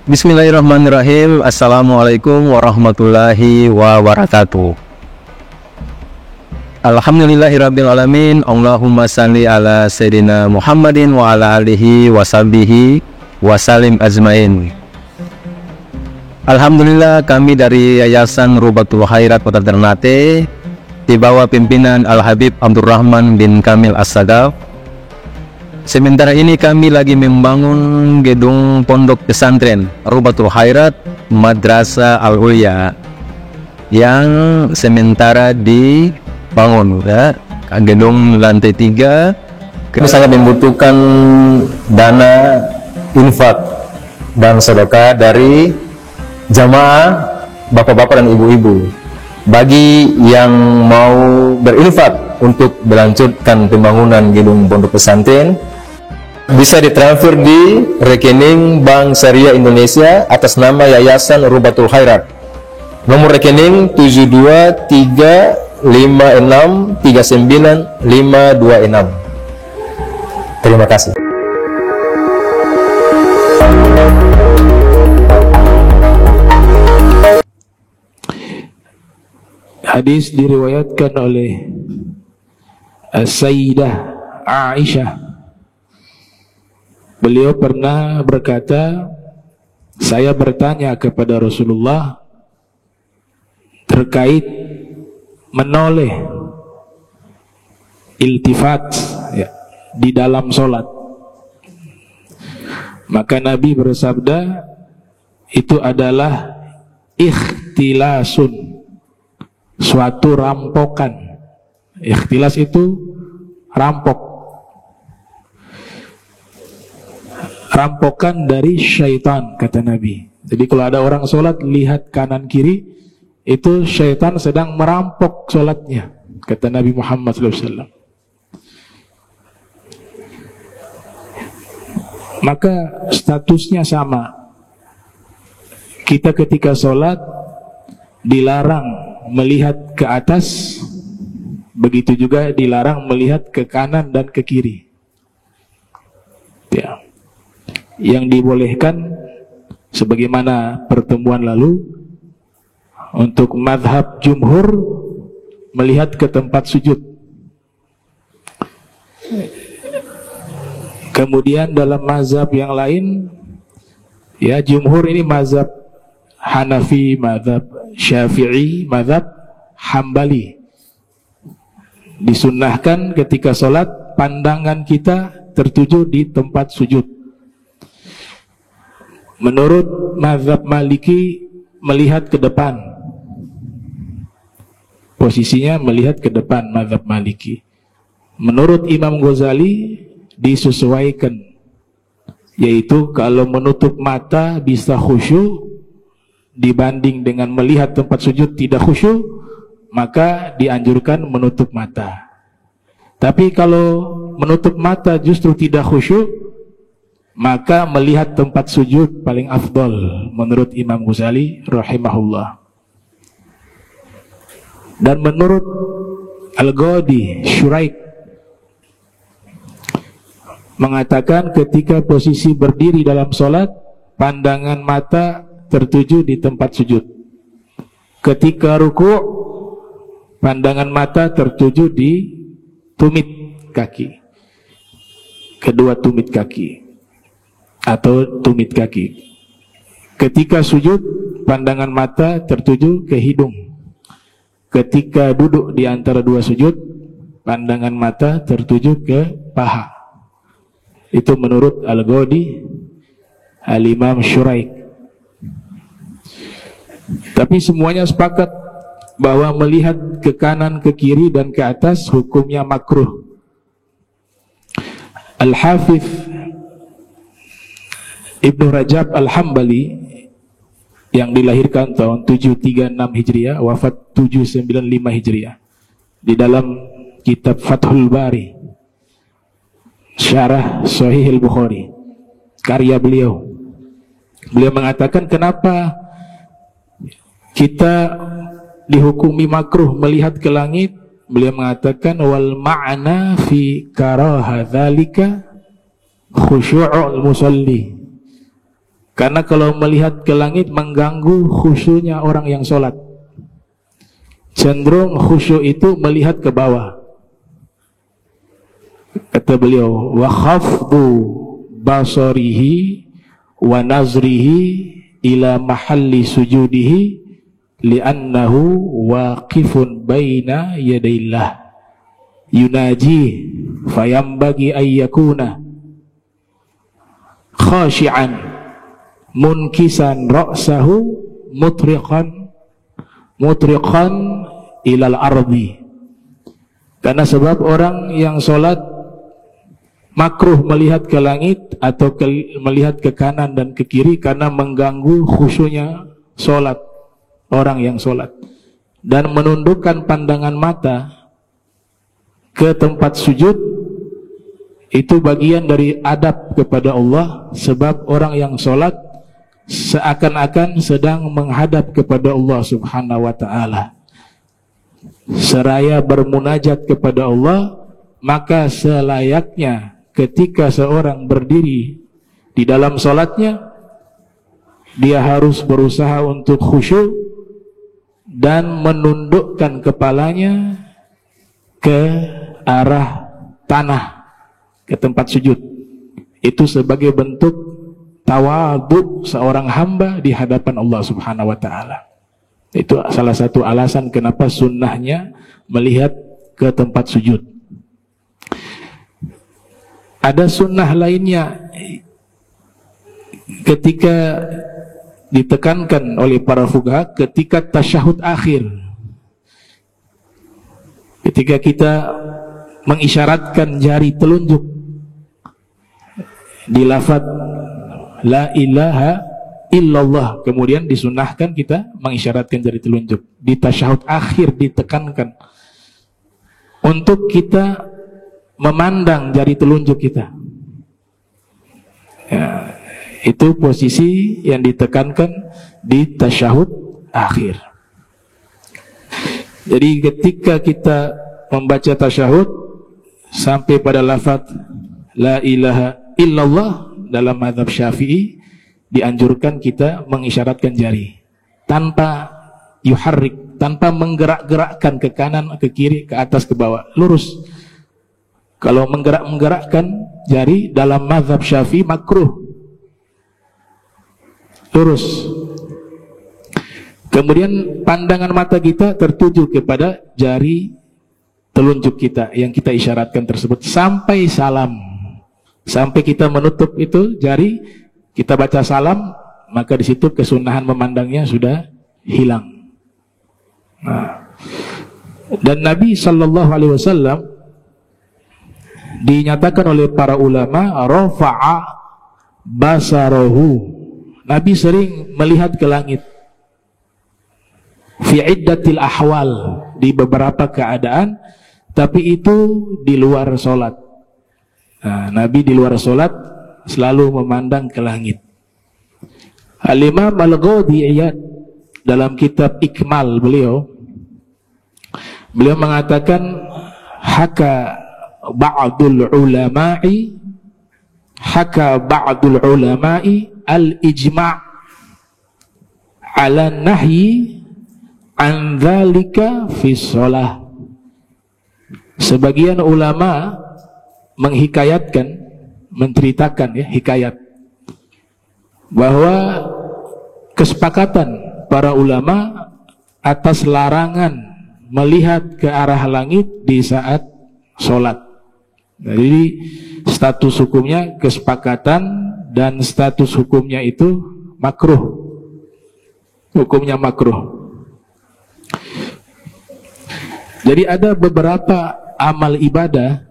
Bismillahirrahmanirrahim. Assalamualaikum warahmatullahi wabarakatuh. Alhamdulillahirrabbilalamin. Allahumma salli ala Sayyidina Muhammadin wa ala alihi wa sahbihi wa salim ajmain. Alhamdulillah, kami dari Yayasan Rubatul Khairat Kota Ternate di bawah pimpinan Al-Habib Abdurrahman bin Kamil As-Sadaf. Sementara ini kami lagi membangun gedung pondok pesantren Rubatul Khairat Madrasah Al-Ulya yang sementara dibangun, ya. Gedung lantai 3. Kami sangat membutuhkan dana infak dan sedekah dari jamaah bapak-bapak dan ibu-ibu. Bagi yang mau berinfak untuk melanjutkan pembangunan gedung pondok pesantren, bisa ditransfer di rekening Bank Syariah Indonesia atas nama Yayasan Rubatul Khairat. Nomor rekening 72356395526. Terima kasih. Hadis diriwayatkan oleh Sayyidah Aisyah. Beliau pernah berkata, saya bertanya kepada Rasulullah terkait menoleh, iltifat, ya, di dalam solat. Maka Nabi bersabda, itu adalah ikhtilasun, suatu rampokan. Ikhtilas itu rampok, rampokan dari syaitan, kata Nabi. Jadi kalau ada orang sholat lihat kanan kiri, itu syaitan sedang merampok sholatnya, kata Nabi Muhammad SAW. Maka statusnya sama. Kita ketika sholat dilarang melihat ke atas, begitu juga dilarang melihat ke kanan dan ke kiri, ya. Yang dibolehkan sebagaimana pertemuan lalu, untuk mazhab jumhur melihat ke tempat sujud. Kemudian dalam mazhab yang lain, ya, jumhur ini mazhab Hanafi, mazhab Syafi'i, mazhab Hambali. Disunnahkan ketika sholat pandangan kita tertuju di tempat sujud. Menurut mazhab Maliki melihat ke depan, posisinya melihat ke depan mazhab Maliki. Menurut Imam Ghazali disesuaikan, yaitu kalau menutup mata bisa khusyuk dibanding dengan melihat tempat sujud tidak khusyuk, maka dianjurkan menutup mata. Tapi kalau menutup mata justru tidak khusyuk, maka melihat tempat sujud paling afdol menurut Imam Ghazali rahimahullah. Dan menurut Al-Ghadi Syuraik mengatakan ketika posisi berdiri dalam sholat, pandangan mata tertuju di tempat sujud. Ketika ruku', pandangan mata tertuju di tumit kaki, kedua tumit kaki atau tumit kaki. Ketika sujud, pandangan mata tertuju ke hidung. Ketika duduk di antara dua sujud, pandangan mata tertuju ke paha. Itu menurut Al-Ghadi, Al-Imam Syuraik. Tapi semuanya sepakat bahwa melihat ke kanan, ke kiri, dan ke atas hukumnya makruh. Al-Hafidh Ibnu Rajab Al-Hambali yang dilahirkan tahun 736 Hijriah, wafat 795 Hijriah, di dalam kitab Fathul Bari, Syarah Sahih Al-Bukhari, karya beliau mengatakan kenapa kita dihukumi makruh melihat ke langit. Beliau mengatakan wal ma'na fi karaha dzalika khusyu'ul musalli. Karena kalau melihat ke langit mengganggu khusyuknya orang yang sholat. Cenderung khusyuk itu melihat ke bawah. Kata beliau, wa khafdu basarihi wa nazrihi ila mahalli sujudihi li'annahu waqifun baina yadaillah yunaji fayambagi ayyakuna khashi'an munkisan ra'sahu mutriqan ilal ardi. Karena sebab orang yang sholat makruh melihat ke langit atau melihat ke kanan dan ke kiri karena mengganggu khusyuknya sholat orang yang sholat, dan menundukkan pandangan mata ke tempat sujud itu bagian dari adab kepada Allah. Sebab orang yang sholat seakan-akan sedang menghadap kepada Allah Subhanahu wa ta'ala. Seraya bermunajat kepada Allah, maka selayaknya ketika seorang berdiri di dalam sholatnya, dia harus berusaha untuk khusyuk dan menundukkan kepalanya ke arah tanah, ke tempat sujud. Itu sebagai bentuk tawadhu seorang hamba di hadapan Allah Subhanahu wa ta'ala. Itu salah satu alasan kenapa sunnahnya melihat ke tempat sujud. Ada sunnah lainnya ketika ditekankan oleh para fuqaha ketika tasyahud akhir. Ketika kita mengisyaratkan jari telunjuk di lafaz la ilaha illallah, kemudian disunnahkan kita mengisyaratkan jari telunjuk. Di tasyahud akhir ditekankan untuk kita memandang jari telunjuk kita. Ya, itu posisi yang ditekankan di tasyahud akhir. Jadi ketika kita membaca tasyahud sampai pada lafaz la ilaha illallah, dalam mazhab Syafi'i dianjurkan kita mengisyaratkan jari tanpa yuharrik, tanpa menggerak-gerakkan ke kanan, ke kiri, ke atas, ke bawah, lurus. Kalau menggerak-gerakkan jari dalam mazhab Syafi'i makruh, lurus. Kemudian pandangan mata kita tertuju kepada jari telunjuk kita yang kita isyaratkan tersebut sampai salam. Sampai kita menutup itu jari, kita baca salam, maka di situ kesunahan memandangnya sudah hilang. Nah, dan Nabi Shallallahu Alaihi Wasallam dinyatakan oleh para ulama rafa'a basarahu. Nabi sering melihat ke langit fi iddatil ahwal, di beberapa keadaan, tapi itu di luar sholat. Nah, Nabi di luar sholat selalu memandang ke langit. Al-Imam Al-Ghadiyat dalam kitab Ikmal beliau mengatakan haka ba'dul ulama'i al-ijma' ala nahyi an dzalika fi shalah. Sebagian ulama menghikayatkan, menceritakan, ya, hikayat, bahwa kesepakatan para ulama atas larangan melihat ke arah langit di saat sholat. Jadi status hukumnya kesepakatan, dan status hukumnya itu makruh. Hukumnya makruh. Jadi ada beberapa amal ibadah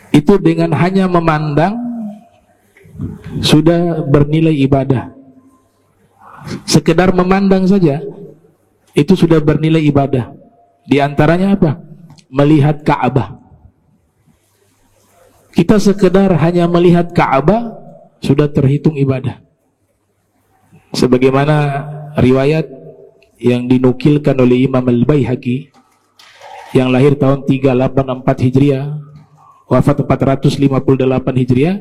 itu dengan hanya memandang sudah bernilai ibadah. Sekedar memandang saja itu sudah bernilai ibadah. Di antaranya apa? Melihat Ka'bah. Kita sekedar hanya melihat Ka'bah sudah terhitung ibadah. Sebagaimana riwayat yang dinukilkan oleh Imam Al-Baihaqi yang lahir tahun 384 Hijriah, wafat 458 Hijriah,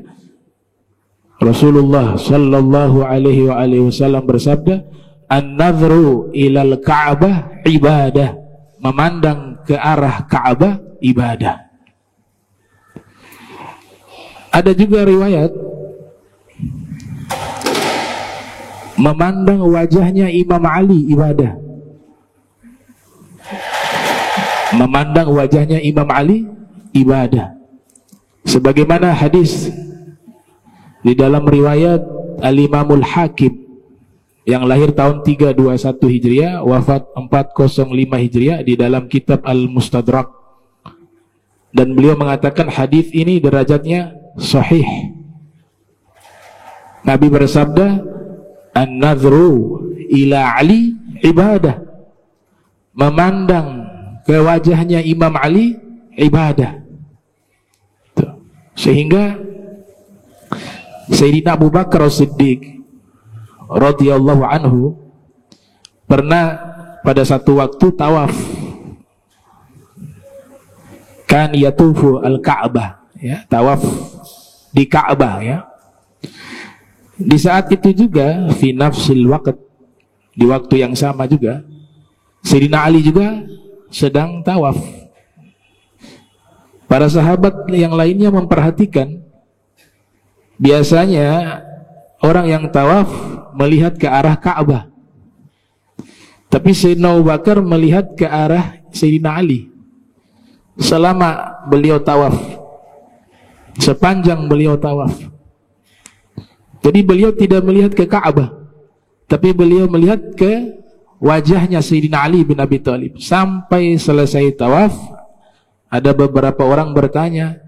Rasulullah sallallahu alaihi wasallam bersabda, "An-nadhru ilal Ka'bah ibadah." Memandang ke arah Ka'bah ibadah. Ada juga riwayat memandang wajahnya Imam Ali ibadah. Memandang wajahnya Imam Ali ibadah. Sebagaimana hadis di dalam riwayat Al-Imamul Hakim yang lahir tahun 321 Hijriah, wafat 405 Hijriah, di dalam kitab Al-Mustadrak, dan beliau mengatakan hadis ini derajatnya sahih. Nabi bersabda, "An-nadhru ila Ali ibadah." Memandang ke wajahnya Imam Ali ibadah. Sehingga Sayyidina Abu Bakar As-Siddiq radhiyallahu anhu pernah pada satu waktu tawaf, kan yatufu al-Ka'bah, ya, tawaf di Ka'bah, ya. Di saat itu juga fi nafsil waqt, di waktu yang sama juga Sayyidina Ali juga sedang tawaf. Para sahabat yang lainnya memperhatikan, biasanya orang yang tawaf melihat ke arah Ka'bah, tapi Sayyidina Abu Bakar melihat ke arah Sayyidina Ali selama beliau tawaf, sepanjang beliau tawaf. Jadi beliau tidak melihat ke Ka'bah, tapi beliau melihat ke wajahnya Sayyidina Ali bin Abi Thalib. Sampai selesai tawaf, ada beberapa orang bertanya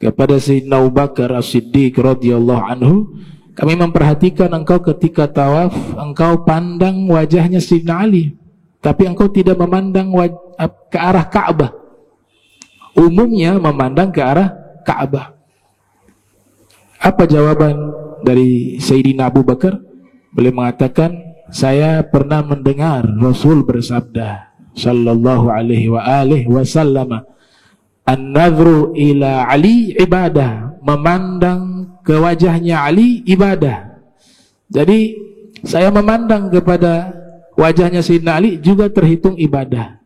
kepada Sayyidina Abu Bakar As-Siddiq radhiyallahu anhu, "Kami memperhatikan engkau ketika tawaf, engkau pandang wajahnya Sayyidina Ali, tapi engkau tidak memandang ke arah Ka'bah. Umumnya memandang ke arah Ka'bah." Apa jawaban dari Sayyidina Abu Bakar? Beliau mengatakan, "Saya pernah mendengar Rasul bersabda sallallahu alaihi wasallam, an-nadhru ila Ali ibadah." Memandang ke wajahnya Ali ibadah. Jadi saya memandang kepada wajahnya Sayyidina Ali juga terhitung ibadah.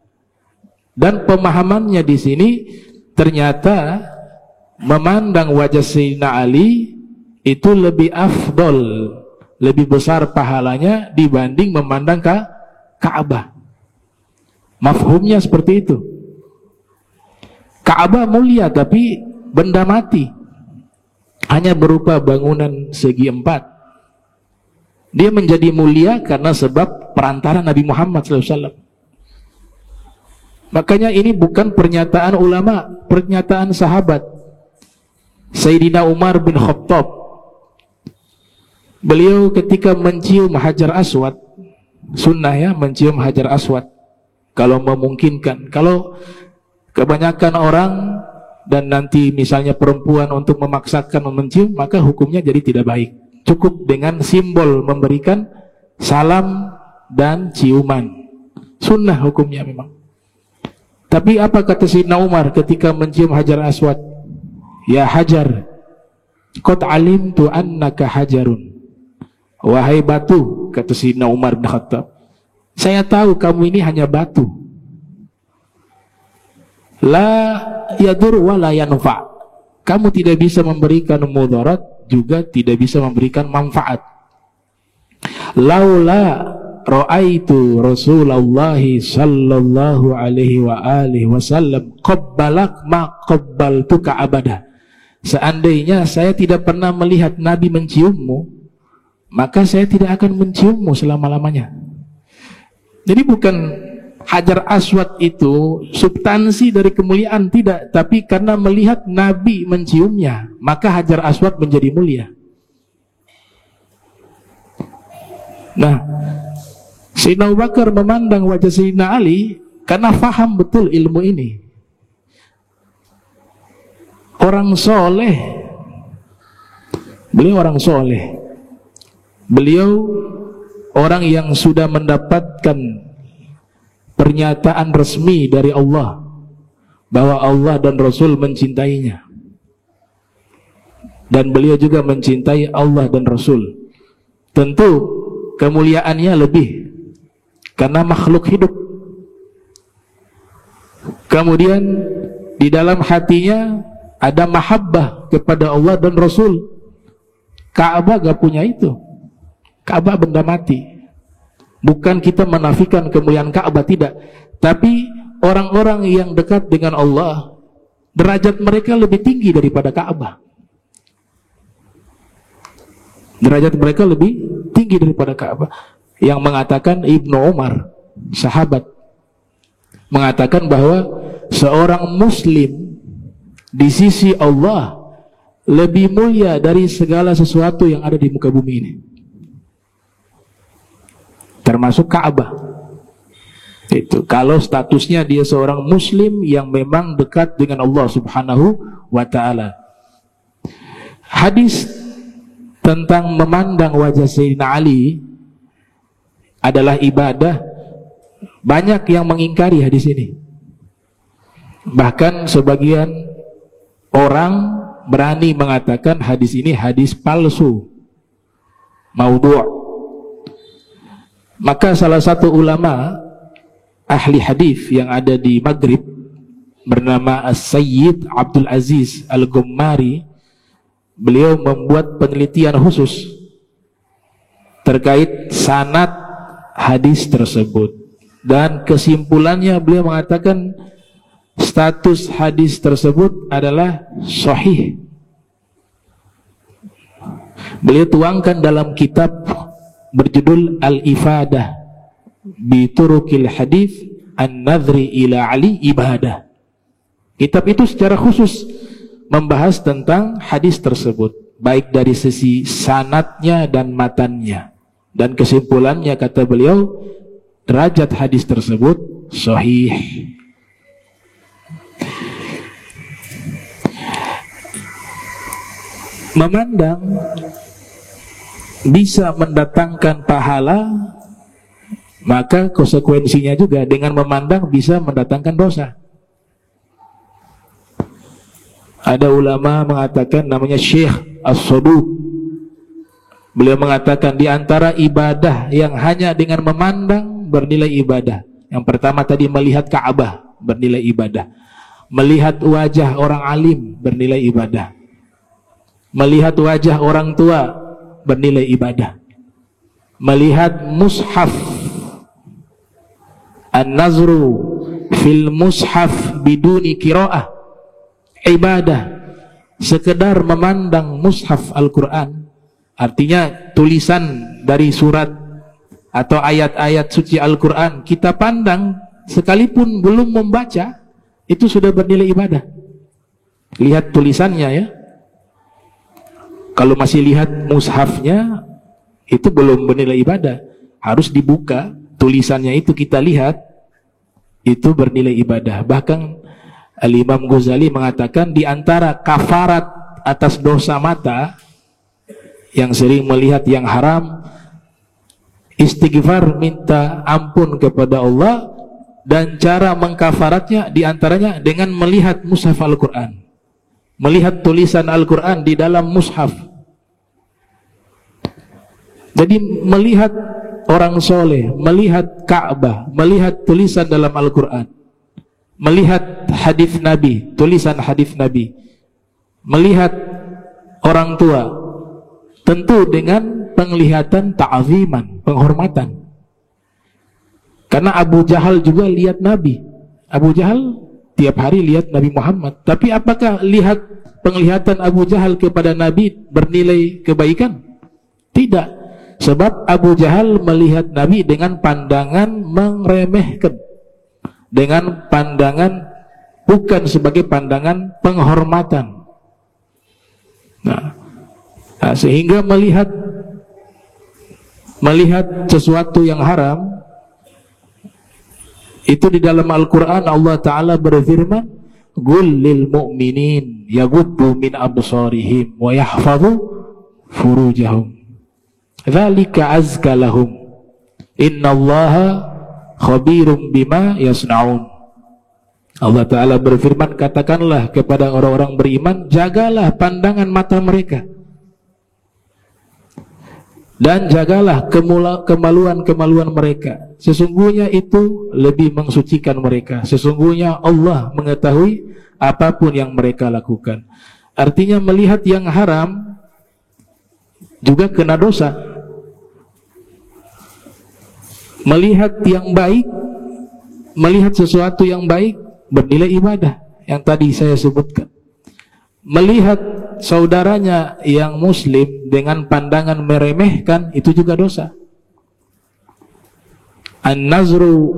Dan pemahamannya di sini ternyata memandang wajah Sayyidina Ali itu lebih afdol, lebih besar pahalanya dibanding memandang ke Ka'bah. Mafhumnya seperti itu. Ka'bah mulia tapi benda mati, hanya berupa bangunan segi empat. Dia menjadi mulia karena sebab perantara Nabi Muhammad SAW. Makanya ini bukan pernyataan ulama, pernyataan sahabat. Sayyidina Umar bin Khattab, beliau ketika mencium Hajar Aswad, sunnah ya, mencium Hajar Aswad kalau memungkinkan. Kalau kebanyakan orang dan nanti misalnya perempuan untuk memaksakan mencium, maka hukumnya jadi tidak baik. Cukup dengan simbol memberikan salam dan ciuman, sunnah hukumnya memang. Tapi apa kata Sayyidina Umar ketika mencium Hajar Aswad? "Ya Hajar, qad alimtu annaka hajarun." Wahai batu, kata Sayyidina Umar bin Khattab, saya tahu kamu ini hanya batu. La yadur wa la yanfa. Kamu tidak bisa memberikan mudarat, juga tidak bisa memberikan manfaat. Laula ra'aitu Rasulullah sallallahu alaihi wasallam qabbalak ma qabbaltuka abada. Seandainya saya tidak pernah melihat Nabi menciummu, maka saya tidak akan menciummu selama-lamanya. Jadi bukan Hajar Aswad itu substansi dari kemuliaan, tidak, tapi karena melihat Nabi menciumnya, maka Hajar Aswad menjadi mulia. Nah, Sayyidina Abu Bakar memandang wajah Sayyidina Ali karena faham betul ilmu ini. Orang soleh, beliau orang soleh, beliau orang yang sudah mendapatkan pernyataan resmi dari Allah bahwa Allah dan Rasul mencintainya. dan beliau juga mencintai Allah dan Rasul. Tentu kemuliaannya lebih karena makhluk hidup. Kemudian di dalam hatinya ada mahabbah kepada Allah dan Rasul. Ka'bah gak punya itu. Ka'bah benda mati. Bukan kita menafikan kemuliaan Ka'bah, tidak. Tapi orang-orang yang dekat dengan Allah, derajat mereka lebih tinggi daripada Ka'bah. Derajat mereka lebih tinggi daripada Ka'bah. Yang mengatakan Ibnu Umar, sahabat, mengatakan bahwa seorang muslim di sisi Allah lebih mulia dari segala sesuatu yang ada di muka bumi ini, termasuk Ka'bah. Itu kalau statusnya dia seorang muslim yang memang dekat dengan Allah Subhanahu wa ta'ala. Hadis tentang memandang wajah Sayyidina Ali adalah ibadah, banyak yang mengingkari hadis ini. Bahkan sebagian orang berani mengatakan hadis ini hadis palsu, maudhu'. Maka salah satu ulama ahli hadis yang ada di Maghrib bernama As-Sayyid Abdul Aziz Al-Gummari, beliau membuat penelitian khusus terkait sanad hadis tersebut, dan kesimpulannya beliau mengatakan status hadis tersebut adalah sahih. Beliau tuangkan dalam kitab berjudul Al-Ifadah bi Turukil Hadis An-Nadhri ila Ali Ibadah. Kitab itu secara khusus membahas tentang hadis tersebut, baik dari sisi sanadnya dan matannya. Dan kesimpulannya, kata beliau, derajat hadis tersebut sahih. Memandang bisa mendatangkan pahala, maka konsekuensinya juga dengan memandang bisa mendatangkan dosa. Ada ulama mengatakan, namanya Syekh As-Saduq, beliau mengatakan di antara ibadah yang hanya dengan memandang bernilai ibadah, yang pertama tadi melihat Ka'bah bernilai ibadah, melihat wajah orang alim bernilai ibadah, melihat wajah orang tua bernilai ibadah, melihat mushaf, an-nazru fil mushaf biduni qiraah, ibadah. Sekedar memandang mushaf Al-Quran, artinya tulisan dari surat atau ayat-ayat suci Al-Quran, kita pandang sekalipun belum membaca, itu sudah bernilai ibadah. Lihat tulisannya ya. Kalau masih lihat mushafnya, itu belum bernilai ibadah. Harus dibuka, tulisannya itu kita lihat, itu bernilai ibadah. Bahkan Al-Imam Ghazali mengatakan di antara kafarat atas dosa mata, yang sering melihat yang haram, istighfar, minta ampun kepada Allah, dan cara mengkafaratnya diantaranya dengan melihat mushaf Al-Quran, melihat tulisan Al-Quran di dalam mushaf. Jadi melihat orang soleh, melihat Ka'bah, melihat tulisan dalam Al-Quran, melihat hadis Nabi, tulisan hadis Nabi, melihat orang tua, tentu dengan penglihatan ta'ziman, penghormatan. Karena Abu Jahal juga lihat Nabi. Abu Jahal tiap hari lihat Nabi Muhammad. Tapi apakah lihat penglihatan Abu Jahal kepada Nabi bernilai kebaikan? Tidak. Sebab Abu Jahal melihat Nabi dengan pandangan meremehkan, dengan pandangan bukan sebagai pandangan penghormatan. Nah, sehingga melihat sesuatu yang haram, itu di dalam Al-Quran Allah Ta'ala berfirman, "Qul lil mu'minin yaghuddu min absarihim wa yahfazu furujahum dzalika azka lahum innallaha khabirum bima yasnaun." Allah Ta'ala berfirman, katakanlah kepada orang-orang beriman, jagalah pandangan mata mereka dan jagalah kemaluan-kemaluan mereka. Sesungguhnya itu lebih mensucikan mereka. Sesungguhnya Allah mengetahui apapun yang mereka lakukan. Artinya melihat yang haram juga kena dosa. Melihat yang baik, melihat sesuatu yang baik bernilai ibadah yang tadi saya sebutkan. Melihat saudaranya yang muslim dengan pandangan meremehkan itu juga dosa. An-nazru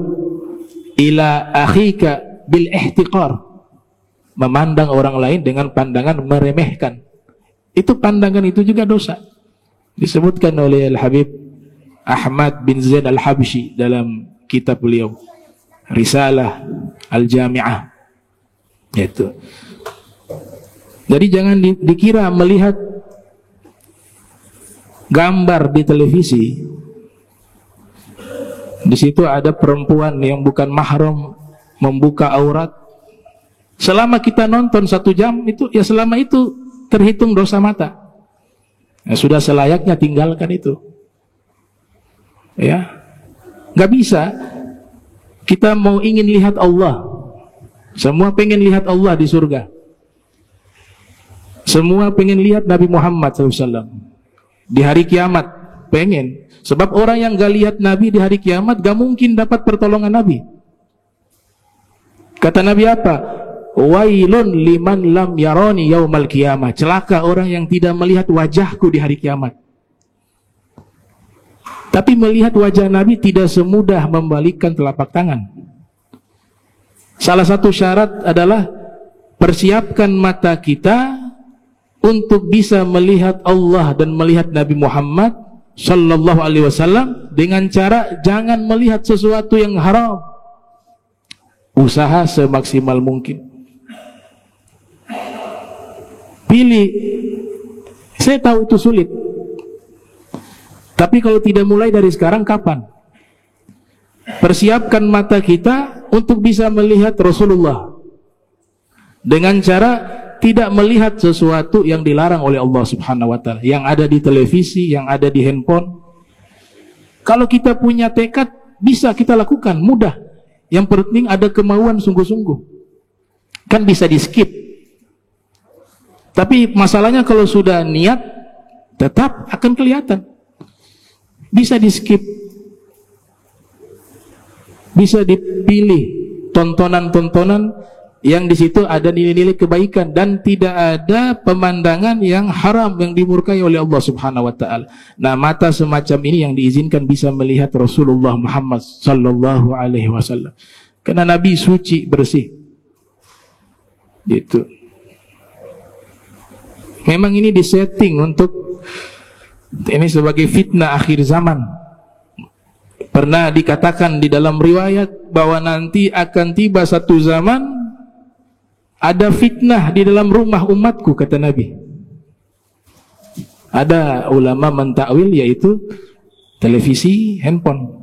ila akhika bil ihtiqar, memandang orang lain dengan pandangan meremehkan, itu pandangan itu juga dosa. Disebutkan oleh Al-Habib Ahmad bin Zaid Al-Habsyi dalam kitab beliau Risalah Al-Jami'ah. Itu. Jadi jangan dikira melihat gambar di televisi, di situ ada perempuan yang bukan mahram membuka aurat. Selama kita nonton 1 jam itu, ya selama itu terhitung dosa mata. Ya, sudah selayaknya tinggalkan itu. Ya, nggak bisa. Kita mau ingin lihat Allah, semua pengen lihat Allah di surga, semua pengen lihat Nabi Muhammad SAW di hari kiamat, pengen. Sebab orang yang gak lihat Nabi di hari kiamat gak mungkin dapat pertolongan Nabi. Kata Nabi apa? Wailun liman lam yarani yaumal qiyamah. Celaka orang yang tidak melihat wajahku di hari kiamat. Tapi melihat wajah Nabi tidak semudah membalikkan telapak tangan. Salah satu syarat adalah persiapkan mata kita untuk bisa melihat Allah dan melihat Nabi Muhammad Sallallahu Alaihi Wasallam dengan cara jangan melihat sesuatu yang haram. Usaha semaksimal mungkin. Pilih. Saya tahu itu sulit. Tapi kalau tidak mulai dari sekarang, kapan? Persiapkan mata kita untuk bisa melihat Rasulullah dengan cara tidak melihat sesuatu yang dilarang oleh Allah Subhanahu wa Ta'ala, yang ada di televisi, yang ada di handphone. Kalau kita punya tekad, bisa kita lakukan, mudah. Yang penting ada kemauan sungguh-sungguh. Kan bisa di skip. Tapi masalahnya kalau sudah niat, tetap akan kelihatan. Bisa di skip, bisa dipilih tontonan-tontonan yang di situ ada nilai-nilai kebaikan dan tidak ada pemandangan yang haram yang dimurkai oleh Allah Subhanahu wa Ta'ala. Nah, mata semacam ini yang diizinkan bisa melihat Rasulullah Muhammad Sallallahu Alaihi Wasallam. Karena Nabi suci, bersih. Gitu. Memang ini disetting untuk ini sebagai fitnah akhir zaman. Pernah dikatakan di dalam riwayat bahwa nanti akan tiba satu zaman ada fitnah di dalam rumah umatku, kata Nabi. Ada ulama mentakwil yaitu televisi, handphone.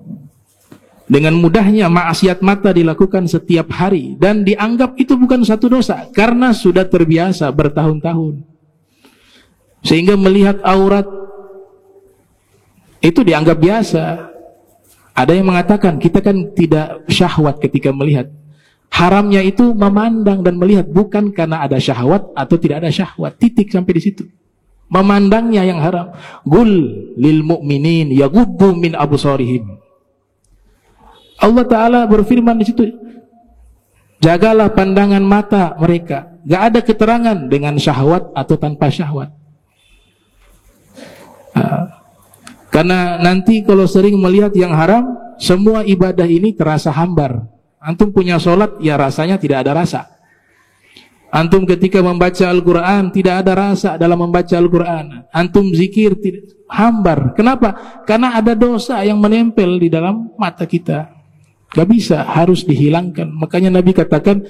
Dengan mudahnya maksiat mata dilakukan setiap hari dan dianggap itu bukan satu dosa karena sudah terbiasa bertahun-tahun. Sehingga melihat aurat itu dianggap biasa. Ada yang mengatakan kita kan tidak syahwat ketika melihat. Haramnya itu memandang dan melihat, bukan karena ada syahwat atau tidak ada syahwat. Titik sampai di situ. Memandangnya yang haram. Qul lil mu'minin yaghuddu min absarihim. Allah Ta'ala berfirman di situ, jagalah pandangan mata mereka. Gak ada keterangan dengan syahwat atau tanpa syahwat. Karena nanti kalau sering melihat yang haram, semua ibadah ini terasa hambar. Antum punya sholat, ya rasanya tidak ada rasa. Antum ketika membaca Al-Quran, tidak ada rasa dalam membaca Al-Quran. Antum zikir, hambar. Kenapa? Karena ada dosa yang menempel di dalam mata kita. Gak bisa, harus dihilangkan. Makanya Nabi katakan,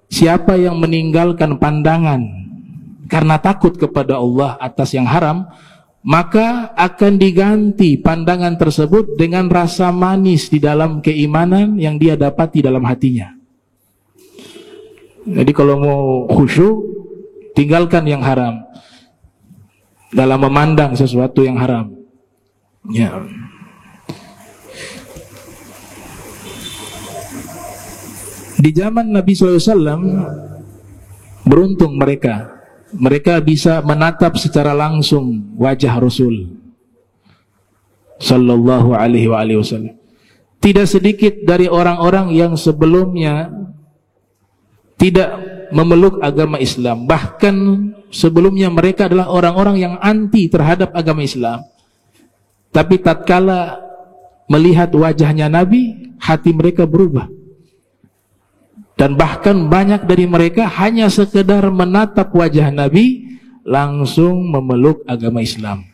siapa yang meninggalkan pandangan karena takut kepada Allah atas yang haram, maka akan diganti pandangan tersebut dengan rasa manis di dalam keimanan yang dia dapati dalam hatinya. Jadi kalau mau khusyuk, tinggalkan yang haram dalam memandang sesuatu yang haram. Ya. Di zaman Nabi SAW, beruntung mereka bisa menatap secara langsung wajah Rasul Sallallahu Alaihi Wasallam. Tidak sedikit dari orang-orang yang sebelumnya tidak memeluk agama Islam, bahkan sebelumnya mereka adalah orang-orang yang anti terhadap agama Islam, tapi tatkala melihat wajahnya Nabi, hati mereka berubah. Dan bahkan banyak dari mereka hanya sekedar menatap wajah Nabi langsung memeluk agama Islam.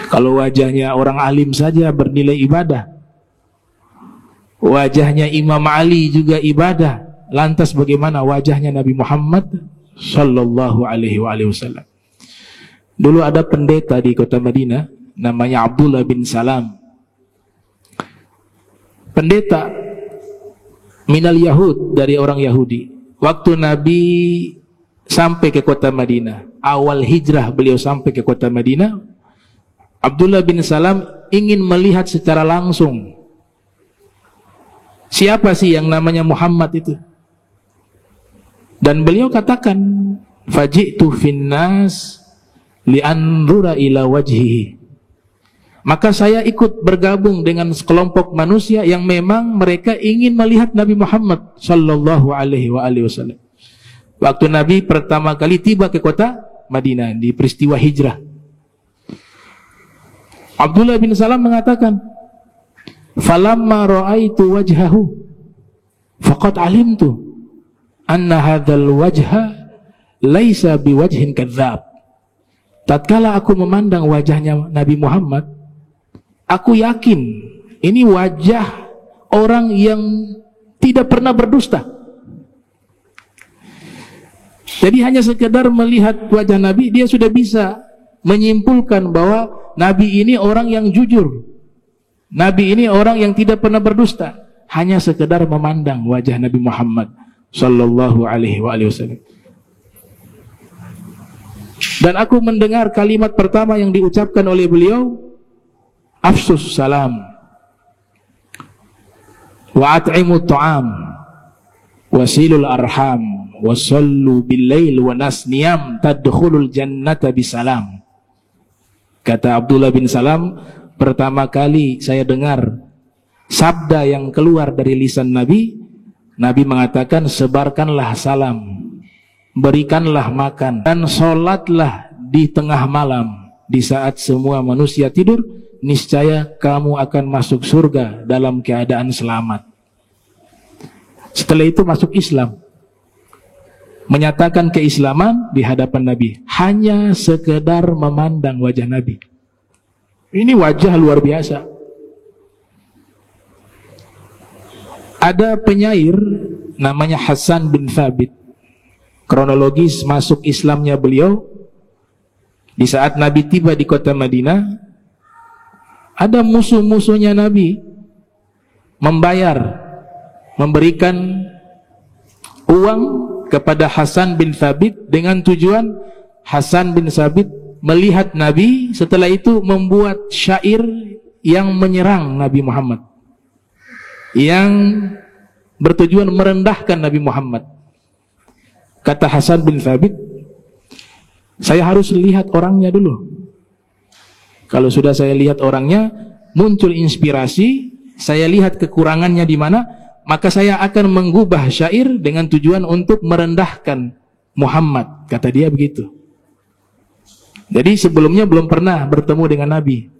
Kalau wajahnya orang alim saja bernilai ibadah, wajahnya Imam Ali juga ibadah, lantas bagaimana wajahnya Nabi Muhammad Sallallahu Alaihi Wasallam? Dulu ada pendeta di kota Madinah namanya Abdullah bin Salam. Pendeta minal Yahud, dari orang Yahudi. Waktu Nabi sampai ke kota Madinah, awal hijrah beliau sampai ke kota Madinah, Abdullah bin Salam ingin melihat secara langsung siapa sih yang namanya Muhammad itu. Dan beliau katakan, faji'tu finnas li'anzura ila wajhihi. Maka saya ikut bergabung dengan sekelompok manusia yang memang mereka ingin melihat Nabi Muhammad Sallallahu Alaihi Wasallam. Waktu Nabi pertama kali tiba ke kota Madinah di peristiwa hijrah, Abdullah bin Salam mengatakan, falamma ra'aitu wajhahu faqad alimtu anna hadzal wajha laisa biwajhin kadzdzab. Tatkala aku memandang wajahnya Nabi Muhammad, aku yakin ini wajah orang yang tidak pernah berdusta. Jadi hanya sekedar melihat wajah Nabi, dia sudah bisa menyimpulkan bahwa Nabi ini orang yang jujur, Nabi ini orang yang tidak pernah berdusta. Hanya sekedar memandang wajah Nabi Muhammad Sallallahu Alaihi Wasallam. Dan aku mendengar kalimat pertama yang diucapkan oleh beliau, afsus salam wa at'imut ta'am wasilul arham wasallu bil-lail wa nas niyam tadkhulul jannata bisalam. Kata Abdullah bin Salam, pertama kali saya dengar sabda yang keluar dari lisan Nabi, Nabi mengatakan, sebarkanlah salam, berikanlah makan, dan sholatlah di tengah malam. Di saat semua manusia tidur, niscaya kamu akan masuk surga dalam keadaan selamat. Setelah itu masuk Islam, menyatakan keislaman di hadapan Nabi, hanya sekedar memandang wajah Nabi. Ini wajah luar biasa. Ada penyair namanya Hasan bin Thabit. Kronologis masuk Islamnya beliau, di saat Nabi tiba di kota Madinah, ada musuh-musuhnya Nabi memberikan uang kepada Hasan bin Thabit dengan tujuan Hasan bin Thabit melihat Nabi, setelah itu membuat syair yang menyerang Nabi Muhammad, yang bertujuan merendahkan Nabi Muhammad. Kata Hasan bin Thabit, saya harus lihat orangnya dulu. Kalau sudah saya lihat orangnya, muncul inspirasi, saya lihat kekurangannya di mana, maka saya akan mengubah syair dengan tujuan untuk merendahkan Muhammad. Kata dia begitu. Jadi sebelumnya belum pernah bertemu dengan Nabi.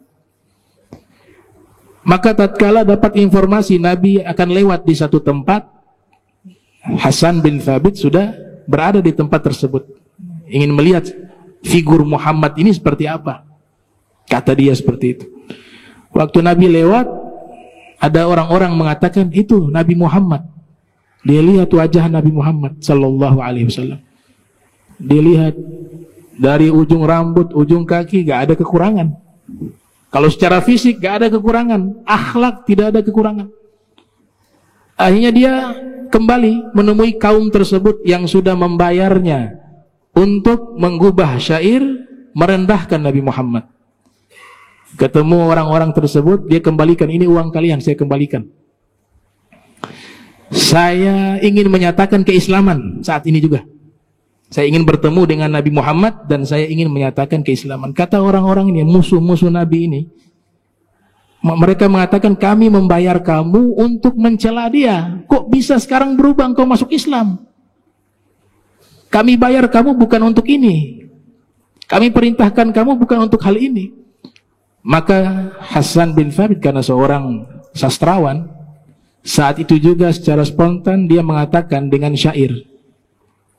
Maka tatkala dapat informasi Nabi akan lewat di satu tempat, Hasan bin Thabit sudah berada di tempat tersebut, ingin melihat figur Muhammad ini seperti apa. Kata dia seperti itu. Waktu Nabi lewat, ada orang-orang mengatakan itu Nabi Muhammad. Dia lihat wajah Nabi Muhammad Sallallahu Alaihi Wasallam. Dia lihat dari ujung rambut, ujung kaki, gak ada kekurangan. Kalau secara fisik gak ada kekurangan, akhlak tidak ada kekurangan. Akhirnya dia kembali menemui kaum tersebut yang sudah membayarnya untuk menggubah syair merendahkan Nabi Muhammad. Ketemu orang-orang tersebut, dia kembalikan, ini uang kalian, saya kembalikan. Saya ingin menyatakan keislaman saat ini juga. Saya ingin bertemu dengan Nabi Muhammad dan saya ingin menyatakan keislaman. Kata orang-orang ini, musuh-musuh Nabi ini, mereka mengatakan, kami membayar kamu untuk mencela dia. Kok bisa sekarang berubah engkau masuk Islam? Kami bayar kamu bukan untuk ini. Kami perintahkan kamu bukan untuk hal ini. Maka Hasan bin Thabit, karena seorang sastrawan, saat itu juga secara spontan dia mengatakan dengan syair,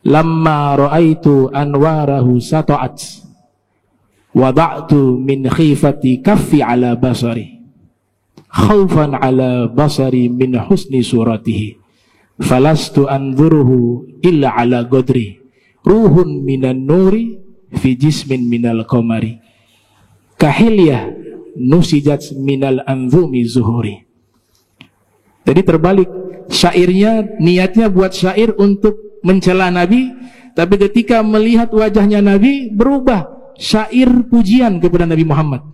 lamma ra'aitu anwarahu sata'at wada'tu min khifati kaffi ala basari khawfan ala basari min husni suratihi falastu anzuruhu illa ala godri ruhun minan nuri fi jismin minal qamari kahilyah nusijat minal anzumi zuhuri. Jadi terbalik, syairnya niatnya buat syair untuk mencela Nabi, tapi ketika melihat wajahnya Nabi berubah syair pujian kepada Nabi Muhammad.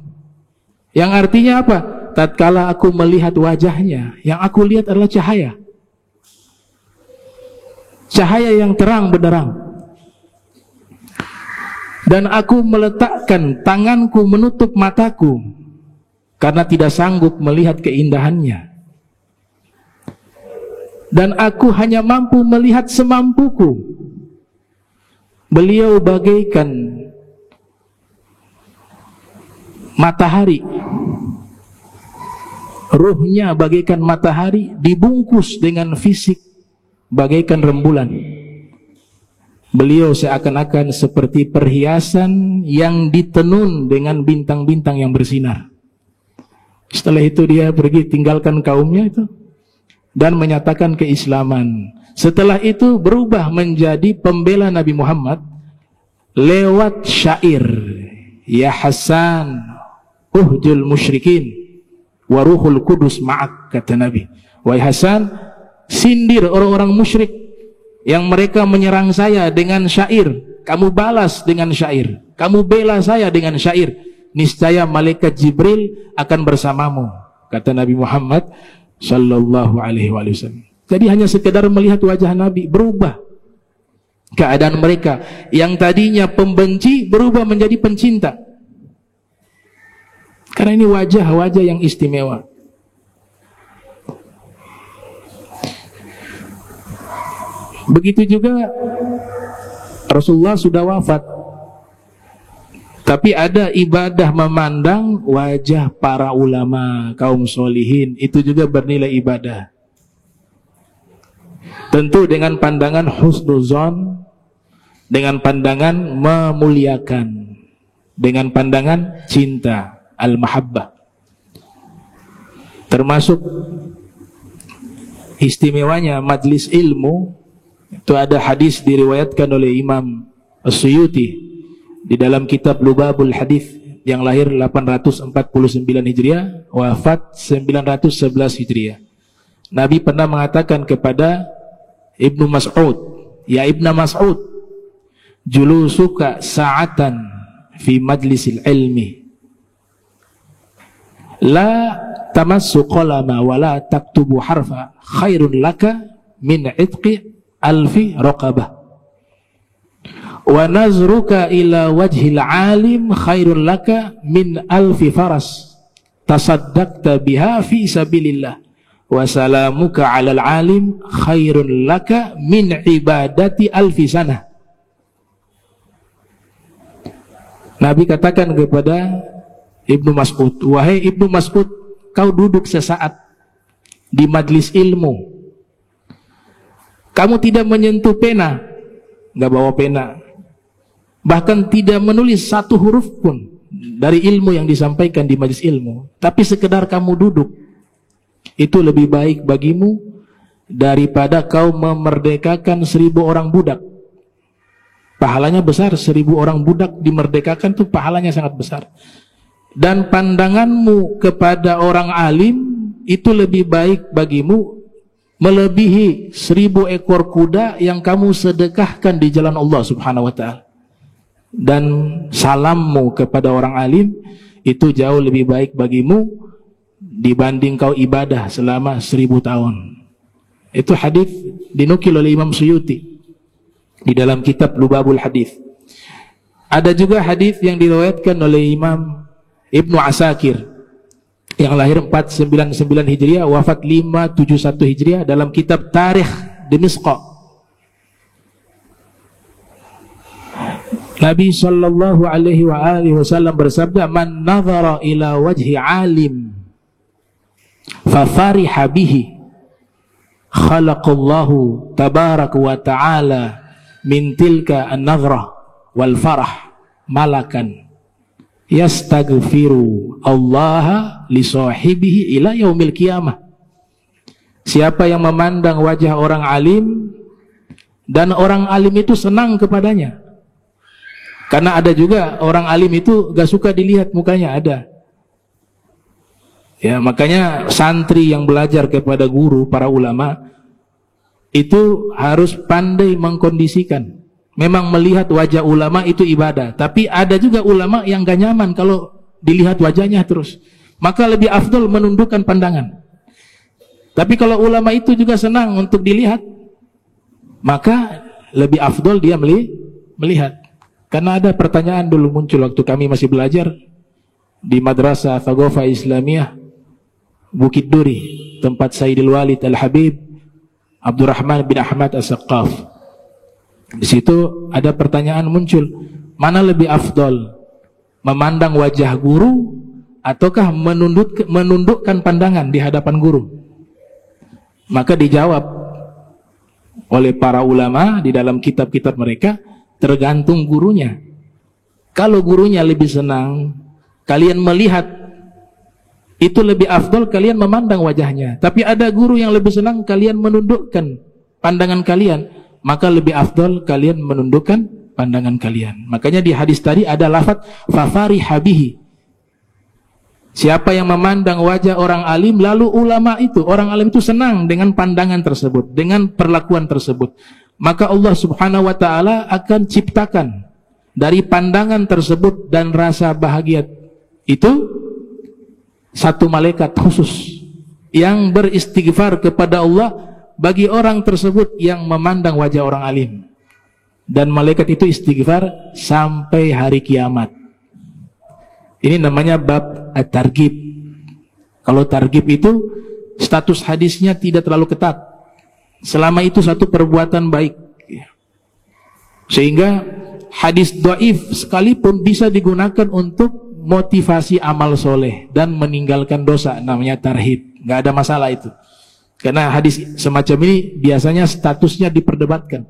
Yang artinya apa? Tatkala aku melihat wajahnya, yang aku lihat adalah cahaya. Cahaya yang terang benderang. Dan aku meletakkan tanganku menutup mataku karena tidak sanggup melihat keindahannya. Dan aku hanya mampu melihat semampuku. Beliau bagaikan matahari, ruhnya bagaikan matahari, dibungkus dengan fisik bagaikan rembulan. Beliau seakan-akan seperti perhiasan yang ditenun dengan bintang-bintang yang bersinar. Setelah itu dia pergi tinggalkan kaumnya itu dan menyatakan keislaman. Setelah itu berubah menjadi pembela Nabi Muhammad lewat syair, ya Hasan uhjul musyrikin wa ruhul kudus ma'ak, kata Nabi. Wahai Hasan, sindir orang-orang musyrik yang mereka menyerang saya dengan syair, kamu balas dengan syair, kamu bela saya dengan syair, niscaya malaikat Jibril akan bersamamu, kata Nabi Muhammad sallallahu alaihi wasallam. Jadi hanya sekedar melihat wajah Nabi, berubah keadaan mereka yang tadinya pembenci berubah menjadi pencinta. Karena ini wajah-wajah yang istimewa. Begitu juga Rasulullah sudah wafat, tapi ada ibadah memandang wajah para ulama, kaum solihin, itu juga bernilai ibadah. Tentu dengan pandangan husnuzon, dengan pandangan memuliakan, dengan pandangan cinta, al-mahabbah. Termasuk istimewanya majlis ilmu, itu ada hadis diriwayatkan oleh Imam As-Suyuti di dalam kitab Lubabul Hadis, yang lahir 849 Hijriah, wafat 911 Hijriah. Nabi pernah mengatakan kepada Ibnu Mas'ud, ya Ibnu Mas'ud, julusuka sa'atan fi majlisil ilmi la tamassu qalama wa la taktubu harfa khairun laka min itqi alfi raqabah wa nazruka ila wajhil alim khairun laka min alfi faras tasaddaqta biha fi sabilillah wa salamuka alal alim khairun laka min ibadati alfi sanah. Nabi katakan kepada Ibnu Mas'ud, wahai Ibnu Mas'ud, kau duduk sesaat di majlis ilmu, kamu tidak menyentuh pena, nggak bawa pena, bahkan tidak menulis satu huruf pun dari ilmu yang disampaikan di majlis ilmu, tapi sekedar kamu duduk, itu lebih baik bagimu daripada kau memerdekakan 1000 orang budak. Pahalanya besar, 1000 orang budak dimerdekakan itu pahalanya sangat besar. Dan pandanganmu kepada orang alim itu lebih baik bagimu melebihi 1000 ekor kuda yang kamu sedekahkan di jalan Allah Subhanahu wa ta'ala. Dan salammu kepada orang alim itu jauh lebih baik bagimu dibanding kau ibadah selama 1000 tahun. Itu hadis dinukil oleh Imam Suyuti di dalam kitab Lubabul Hadis. Ada juga hadis yang diriwayatkan oleh Imam Ibnu Asakir yang lahir 499 Hijriah, wafat 571 Hijriah, dalam kitab Tarikh Dimishq. Nabi sallallahu alaihi wa alihi wasallam bersabda, "Man nadhara ila wajhi alim fa fariha bihi, khalaqallahu tabaraka wa ta'ala min tilka an-nadhrah wal farah malakan yastaghfiru Allah li sahibihi ila yaumil qiyamah." Siapa yang memandang wajah orang alim dan orang alim itu senang kepadanya. Karena ada juga orang alim itu gak suka dilihat mukanya, ada. Ya, makanya santri yang belajar kepada guru, para ulama, itu harus pandai mengkondisikan. Memang melihat wajah ulama itu ibadah, tapi ada juga ulama yang gak nyaman kalau dilihat wajahnya terus. Maka lebih afdol menundukkan pandangan. Tapi kalau ulama itu juga senang untuk dilihat, maka lebih afdol dia melihat. Karena ada pertanyaan dulu muncul waktu kami masih belajar di Madrasah Thaqafah Islamiyah Bukit Duri, tempat Sayyidil Walid Al-Habib Abdurrahman bin Ahmad As-Saqqaf. Di situ ada pertanyaan muncul, mana lebih afdol, memandang wajah guru ataukah menundukkan pandangan di hadapan guru? Maka dijawab oleh para ulama di dalam kitab-kitab mereka, tergantung gurunya. Kalau gurunya lebih senang kalian melihat, itu lebih afdol kalian memandang wajahnya. Tapi ada guru yang lebih senang kalian menundukkan pandangan kalian, maka lebih afdol kalian menundukkan pandangan kalian. Makanya di hadis tadi ada lafaz fafariha bihi. Siapa yang memandang wajah orang alim, lalu ulama itu, orang alim itu senang dengan pandangan tersebut, dengan perlakuan tersebut, maka Allah Subhanahu wa ta'ala akan ciptakan dari pandangan tersebut dan rasa bahagia itu satu malaikat khusus yang beristighfar kepada Allah bagi orang tersebut yang memandang wajah orang alim. Dan malaikat itu istighfar sampai hari kiamat. Ini namanya bab at-targhib. Kalau targhib itu status hadisnya tidak terlalu ketat, selama itu satu perbuatan baik. Sehingga hadis dhaif sekalipun bisa digunakan untuk motivasi amal soleh dan meninggalkan dosa, namanya tarhib. Nggak ada masalah itu. Karena hadis semacam ini biasanya statusnya diperdebatkan.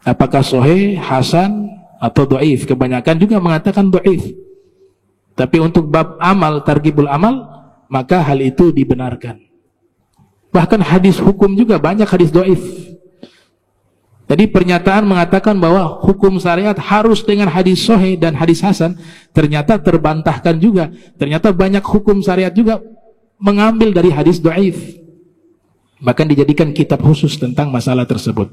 Apakah sahih, hasan, atau dhaif? Kebanyakan juga mengatakan dhaif. Tapi untuk bab amal, targhibul amal, maka hal itu dibenarkan. Bahkan hadis hukum juga banyak hadis dhaif. Jadi pernyataan mengatakan bahwa hukum syariat harus dengan hadis sahih dan hadis hasan, ternyata terbantahkan juga. Ternyata banyak hukum syariat juga mengambil dari hadis dhaif. Bahkan dijadikan kitab khusus tentang masalah tersebut.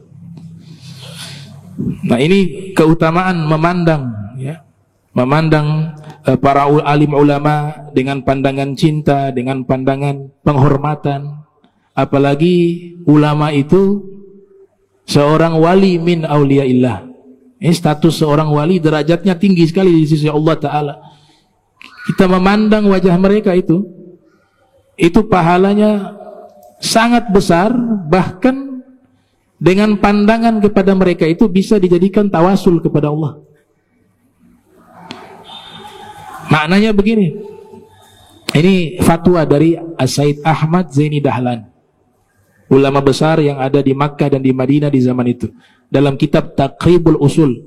Nah, ini keutamaan memandang, ya. Memandang para alim ulama dengan pandangan cinta, dengan pandangan penghormatan. Apalagi ulama itu seorang wali min auliyaillah. Ini status seorang wali, derajatnya tinggi sekali di sisi Allah Ta'ala. Kita memandang wajah mereka itu pahalanya sangat besar. Bahkan dengan pandangan kepada mereka itu bisa dijadikan tawasul kepada Allah. Maknanya begini, ini fatwa dari As-Said Ahmad Zaini Dahlan, ulama besar yang ada di Makkah dan di Madinah di zaman itu, dalam kitab Taqribul Usul.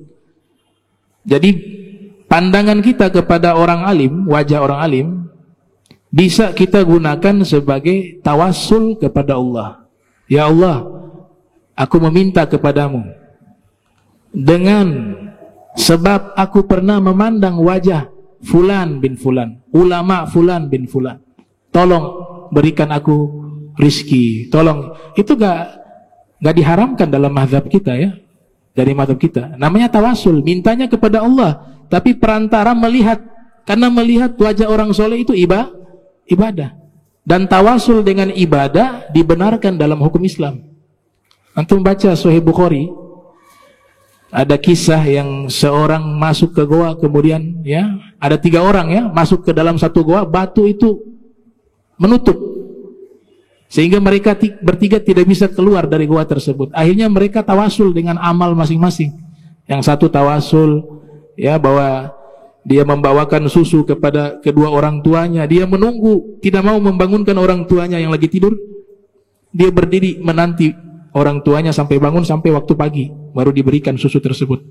Jadi pandangan kita kepada orang alim, wajah orang alim, bisa kita gunakan sebagai tawassul kepada Allah. Ya Allah, aku meminta kepadamu dengan sebab aku pernah memandang wajah Fulan bin Fulan, ulama Fulan bin Fulan, tolong berikan aku rizki. Tolong, itu gak diharamkan dalam mazhab kita ya. Dari mazhab kita. Namanya tawasul, mintanya kepada Allah. Tapi perantara melihat. Karena melihat wajah orang soleh itu ibadah. Dan tawasul dengan ibadah dibenarkan dalam hukum Islam. Antum baca Sahih Bukhari. Ada kisah yang seorang masuk ke goa, kemudian ya ada 3 orang ya masuk ke dalam satu goa, batu itu menutup sehingga mereka bertiga tidak bisa keluar dari goa tersebut. Akhirnya mereka tawasul dengan amal masing-masing. Yang satu tawasul ya bahwa dia membawakan susu kepada kedua orang tuanya, dia menunggu, tidak mau membangunkan orang tuanya yang lagi tidur. Dia berdiri menanti orang tuanya sampai bangun, sampai waktu pagi baru diberikan susu tersebut.